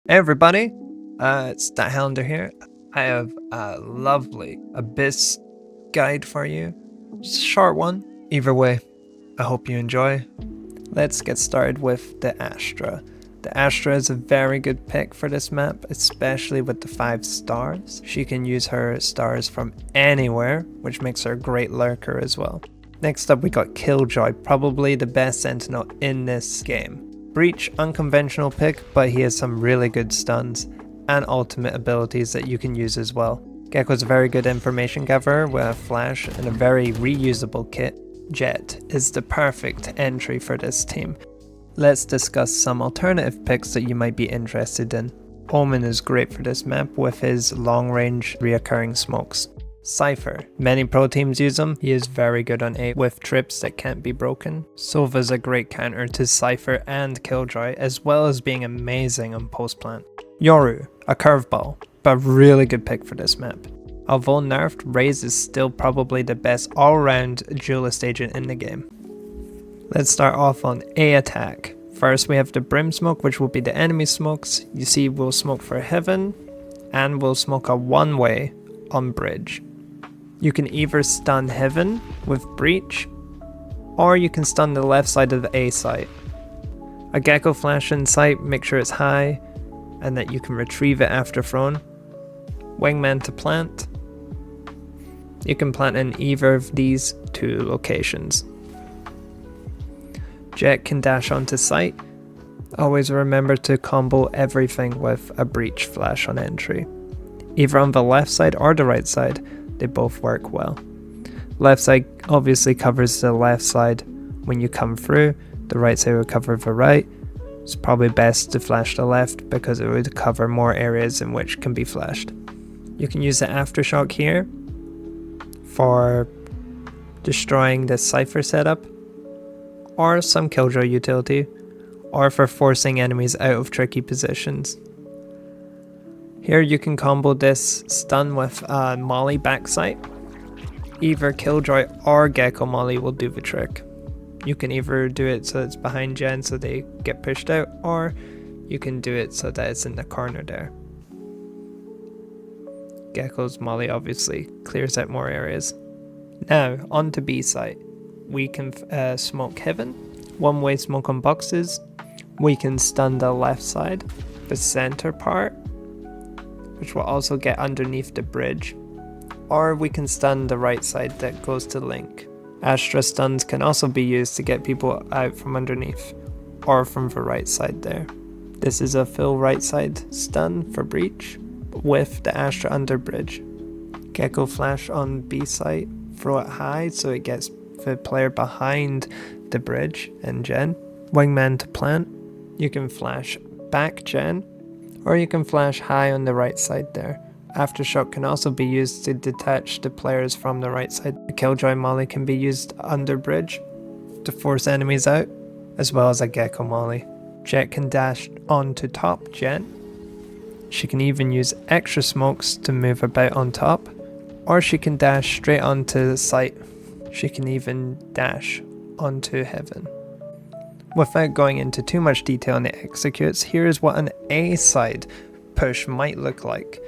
Hey everybody, it's that Hollander here. I have a lovely Abyss guide for you. Just a short one. Either way, I hope you enjoy. Let's get started with the Astra. The Astra is a very good pick for this map, especially with the 5 stars. She can use her stars from anywhere, which makes her a great lurker as well. Next up we got Killjoy, probably the best sentinel in this game. Breach, unconventional pick, but he has some really good stuns and ultimate abilities that you can use as well. Gecko's a very good information gatherer with a flash and a very reusable kit. Jet is the perfect entry for this team. Let's discuss some alternative picks that you might be interested in. Omen is great for this map with his long range reoccurring smokes. Cypher. Many pro teams use him. He is very good on 8 with trips that can't be broken. Sova's a great counter to Cypher and Killjoy, as well as being amazing on post plant. Yoru, a curveball, but really good pick for this map. Although nerfed, Raze is still probably the best all-round duelist agent in the game. Let's start off on A attack. First we have the Brim Smoke, which will be the enemy smokes. You see we'll smoke for Heaven, and we'll smoke a one-way on Bridge. You can either stun Heaven with Breach, or you can stun the left side of the A site. A Gecko flash in sight, make sure it's high, and that you can retrieve it after thrown. Wingman to plant. You can plant in either of these 2 locations. Jet can dash onto site. Always remember to combo everything with a Breach flash on entry. Either on the left side or the right side, they both work well. Left side obviously covers the left side when you come through, the right side will cover the right. It's probably best to flash the left because it would cover more areas in which can be flashed. You can use the Aftershock here for destroying the Cypher setup, or some Killjoy utility, or for forcing enemies out of tricky positions. Here you can combo this stun with Molly backside. Either Killjoy or Gecko Molly will do the trick. You can either do it so it's behind Jen so they get pushed out, or you can do it so that it's in the corner there. Gecko's Molly obviously clears out more areas. Now on to B site. We can smoke Heaven, one-way smoke on boxes. We can stun the left side, the center part, which will also get underneath the bridge, or we can stun the right side that goes to Link. Astra stuns can also be used to get people out from underneath, or from the right side there. This is a full right side stun for Breach, with the Astra under bridge. Gecko flash on B site, throw it high so it gets the player behind the bridge and Jen. Wingman to plant. You can flash back Jen, or you can flash high on the right side there. Aftershock can also be used to detach the players from the right side. The Killjoy Molly can be used under bridge to force enemies out, as well as a Gecko Molly. Jet can dash onto top Jen. She can even use extra smokes to move about on top, or she can dash straight onto the site. She can even dash onto Heaven. Without going into too much detail on the executes, here is what an A side push might look like.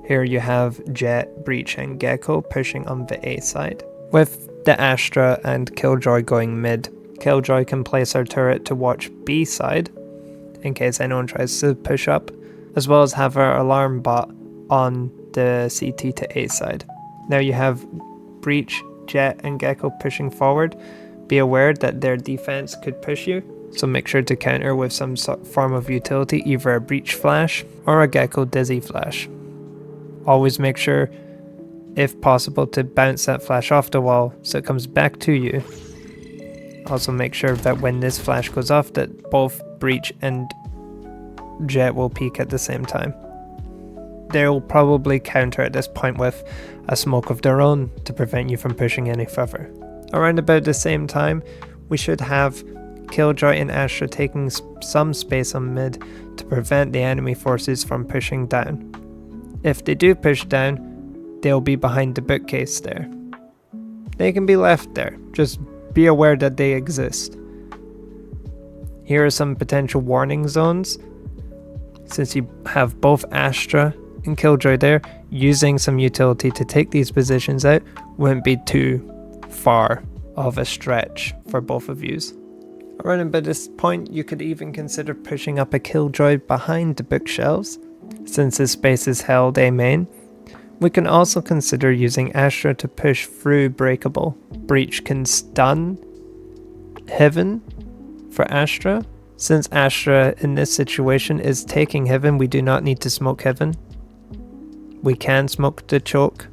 Here you have Jet, Breach and Gecko pushing on the A side, with the Astra and Killjoy going mid. Killjoy can place her turret to watch B side, in case anyone tries to push up, as well as have her alarm bot on the CT to A side. Now you have Breach, Jet and Gecko pushing forward. Be aware that their defense could push you, so make sure to counter with some form of utility, either a Breach flash or a Gecko dizzy flash. Always make sure, if possible, to bounce that flash off the wall so it comes back to you. Also make sure that when this flash goes off that both Breach and Jet will peek at the same time. They'll probably counter at this point with a smoke of their own to prevent you from pushing any further. Around about the same time, we should have Killjoy and Astra taking some space on mid to prevent the enemy forces from pushing down. If they do push down, they'll be behind the bookcase there. They can be left there, just be aware that they exist. Here are some potential warning zones. since you have both Astra and Killjoy there, using some utility to take these positions out wouldn't be too far of a stretch for both of yous. Around by this point, you could even consider pushing up a Killjoy behind the bookshelves, since this space is held A main. We can also consider using Astra to push through Breakable. Breach can stun Heaven for Astra. Since Astra in this situation is taking Heaven, we do not need to smoke Heaven. We can smoke the choke,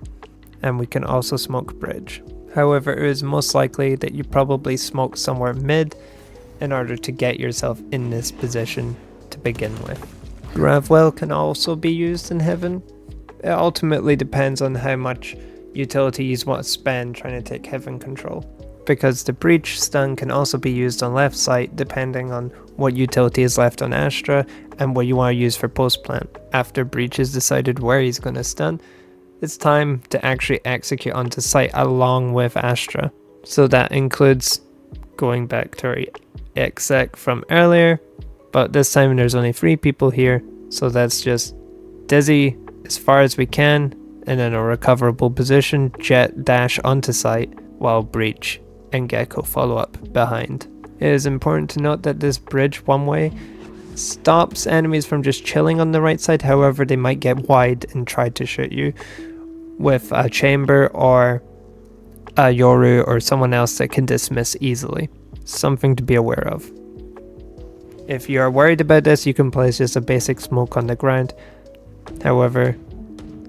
and we can also smoke Bridge. However, it is most likely that you probably smoke somewhere mid in order to get yourself in this position to begin with. Gravwell can also be used in Heaven. It ultimately depends on how much utility you want to spend trying to take Heaven control, because the Breach stun can also be used on left side depending on what utility is left on Astra and what you want to use for post plant. After Breach has decided where he's going to stun, it's time to actually execute onto site along with Astra. So that includes going back to our exec from earlier, but this time there's only 3 people here, so that's just Dizzy as far as we can, and in a recoverable position, Jet dash onto site while Breach and Gecko follow up behind. It is important to note that this bridge one way stops enemies from just chilling on the right side. However, they might get wide and try to shoot you with a chamber or a Yoru or someone else that can dismiss easily. Something to be aware of. If you are worried about this, you can place just a basic smoke on the ground. However,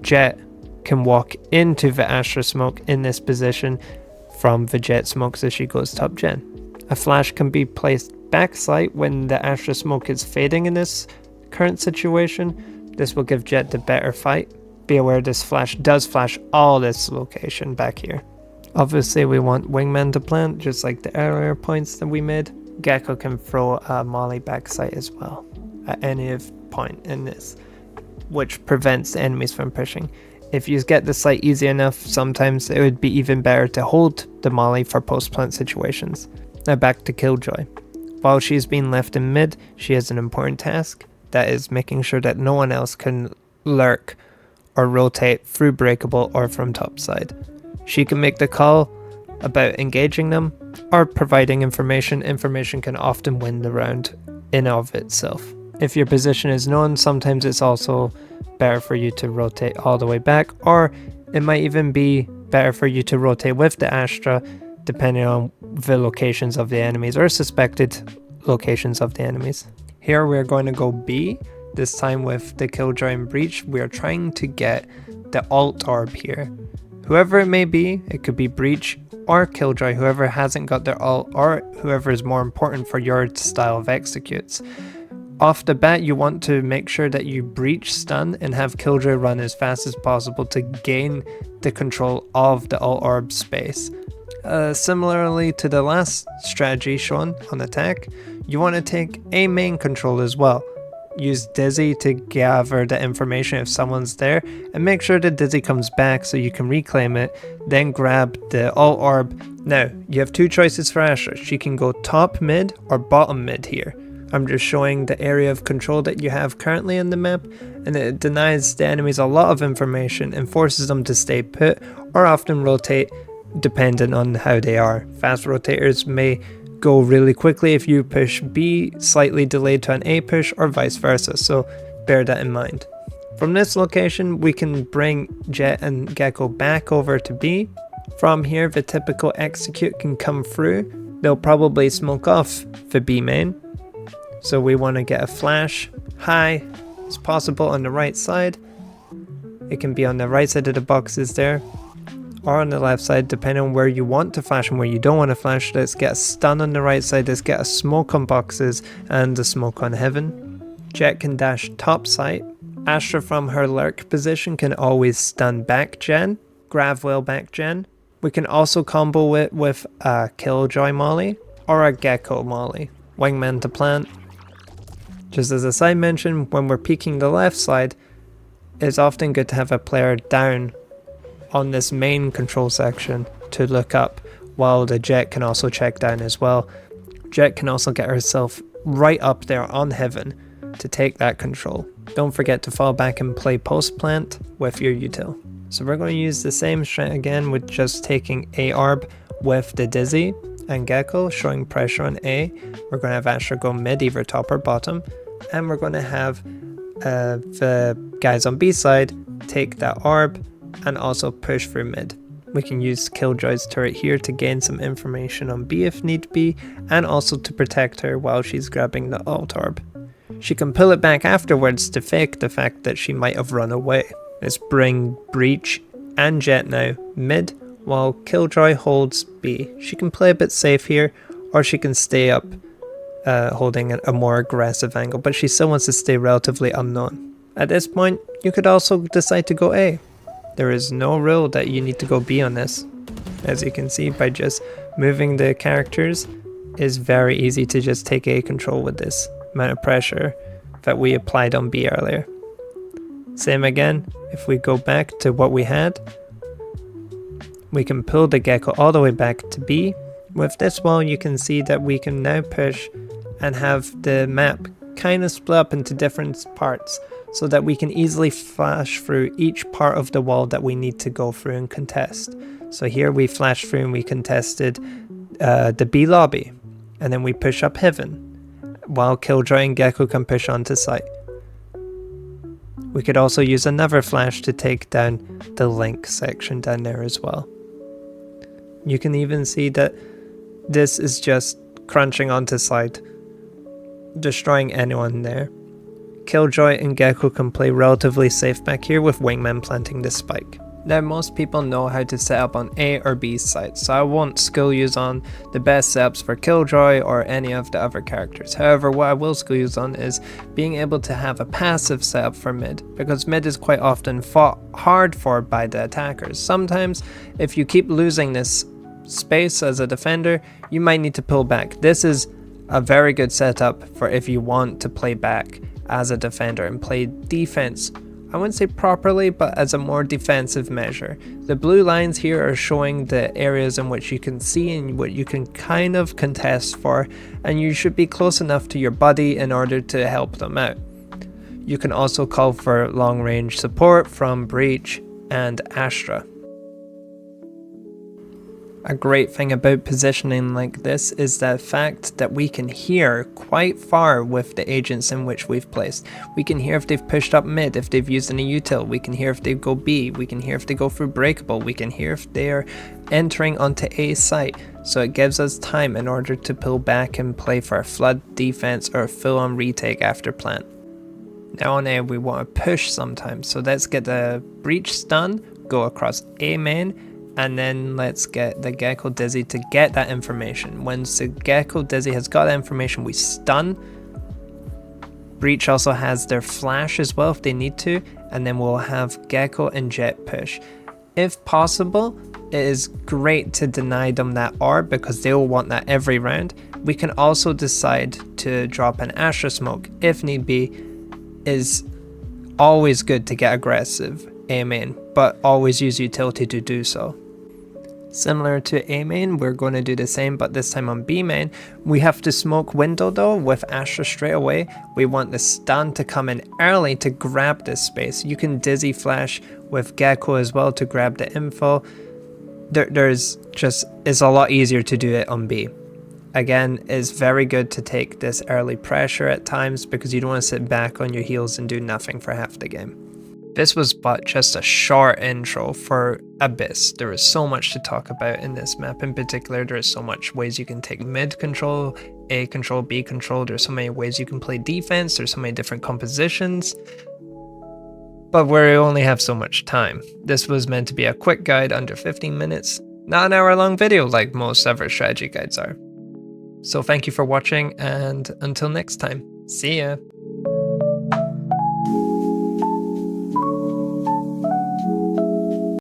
Jet can walk into the Astra smoke in this position from the Jet smokes as she goes top gen. A flash can be placed backside when the Astra smoke is fading in this current situation. This will give Jet the better fight. Be aware this flash does flash all this location back here. Obviously we want Wingman to plant, just like the earlier points that we made. Gecko can throw a Molly backside as well at any point in this, which prevents the enemies from pushing. If you get the site easy enough, sometimes it would be even better to hold the Molly for post-plant situations. Now back to Killjoy. While she's being left in mid, she has an important task, that is making sure that no one else can lurk or rotate through Breakable or from topside. She can make the call about engaging them or providing information. Information can often win the round in of itself. If your position is known, sometimes it's also better for you to rotate all the way back, or it might even be better for you to rotate with the Astra depending on the locations of the enemies or suspected locations of the enemies. Here we're going to go B, this time with the Killjoy and Breach. We are trying to get the alt orb here. Whoever it may be, it could be Breach or Killjoy, whoever hasn't got their alt, or whoever is more important for your style of executes. Off the bat, you want to make sure that you Breach stun and have Killjoy run as fast as possible to gain the control of the alt orb space. Similarly to the last strategy shown on attack, you want to take a main control as well. Use Dizzy to gather the information if someone's there, and make sure that Dizzy comes back so you can reclaim it, then grab the alt orb. Now, you have 2 choices for Astra. She can go top mid or bottom mid here. I'm just showing the area of control that you have currently in the map, and it denies the enemies a lot of information and forces them to stay put or often rotate dependent on how they are. Fast rotators may go really quickly if you push B, slightly delayed to an A push, or vice versa, so bear that in mind. From this location, we can bring Jet and Gecko back over to B. From here, the typical execute can come through. They'll probably smoke off the B main, so we want to get a flash high as possible on the right side. It can be on the right side of the boxes there, or on the left side, depending on where you want to flash and where you don't want to flash. Let's get a stun on the right side, let's get a smoke on boxes and a smoke on heaven. Jet can dash top side. Astra from her lurk position can always stun back gen, Gravwell back gen. We can also combo it with a Killjoy Molly or a Gecko Molly. Wingman to plant. Just as a side mention, when we're peeking the left side, it's often good to have a player down on this main control section to look up, while the Jet can also check down as well. Jet can also get herself right up there on heaven to take that control. Don't forget to fall back and play post plant with your util. So we're going to use the same strat again with just taking a ARB with the Dizzy and Gecko, showing pressure on A. We're going to have Astra go mid, either top or bottom, and we're going to have the guys on B side take that ARB and also push through mid. We can use Killjoy's turret here to gain some information on B if need be, and also to protect her while she's grabbing the alt orb. She can pull it back afterwards to fake the fact that she might have run away. Let's bring Breach and Jet now mid, while Killjoy holds B. She can play a bit safe here, or she can stay up holding a more aggressive angle, but she still wants to stay relatively unknown. At this point, you could also decide to go A. There is no rule that you need to go B on this. As you can see, by just moving the characters, it's very easy to just take A control with this amount of pressure that we applied on B earlier. Same again, if we go back to what we had, we can pull the Gecko all the way back to B. With this wall, you can see that we can now push and have the map kind of split up into different parts, so that we can easily flash through each part of the wall that we need to go through and contest. So here we flashed through and we contested the B lobby, and then we push up heaven, while Killjoy and Gecko can push onto site. We could also use another flash to take down the link section down there as well. You can even see that this is just crunching onto site, destroying anyone there. Killjoy and Gecko can play relatively safe back here with Wingman planting the spike. Now most people know how to set up on A or B sites, so I won't skill use on the best setups for Killjoy or any of the other characters. However, what I will skill use on is being able to have a passive setup for mid, because mid is quite often fought hard for by the attackers. Sometimes if you keep losing this space as a defender, you might need to pull back. This is a very good setup for if you want to play back as a defender and play defense, I wouldn't say properly, but as a more defensive measure. The blue lines here are showing the areas in which you can see and what you can kind of contest for, and you should be close enough to your buddy in order to help them out. You can also call for long range support from Breach and Astra. A great thing about positioning like this is the fact that we can hear quite far with the agents in which we've placed. We can hear if they've pushed up mid, if they've used any util, we can hear if they go B, we can hear if they go through breakable, we can hear if they're entering onto A site, so it gives us time in order to pull back and play for a flood defense or a full on retake after plant. Now on A we want to push sometimes, so let's get the Breach stun, go across A main, and then let's get the Gecko Dizzy to get that information. Once the Gecko Dizzy has got that information, we stun. Breach also has their flash as well if they need to, and then we'll have Gecko and Jet push. If possible, it is great to deny them that orb because they will want that every round. We can also decide to drop an Astra smoke if need be. Is always good to get aggressive A main, but always use utility to do so. Similar to A main, we're going to do the same, but this time on B main. We have to smoke window though with Astra straight away. We want the stun to come in early to grab this space. You can Dizzy flash with Gecko as well to grab the info. It's a lot easier to do it on B. Again, it's very good to take this early pressure at times because you don't want to sit back on your heels and do nothing for half the game. This was but just a short intro for Abyss. There is so much to talk about in this map. In particular, there is so much ways you can take mid control, A control, B control. There's so many ways you can play defense. There's so many different compositions. But we only have so much time. This was meant to be a quick guide under 15 minutes, not an hour-long video like most other strategy guides are. So thank you for watching, and until next time, see ya!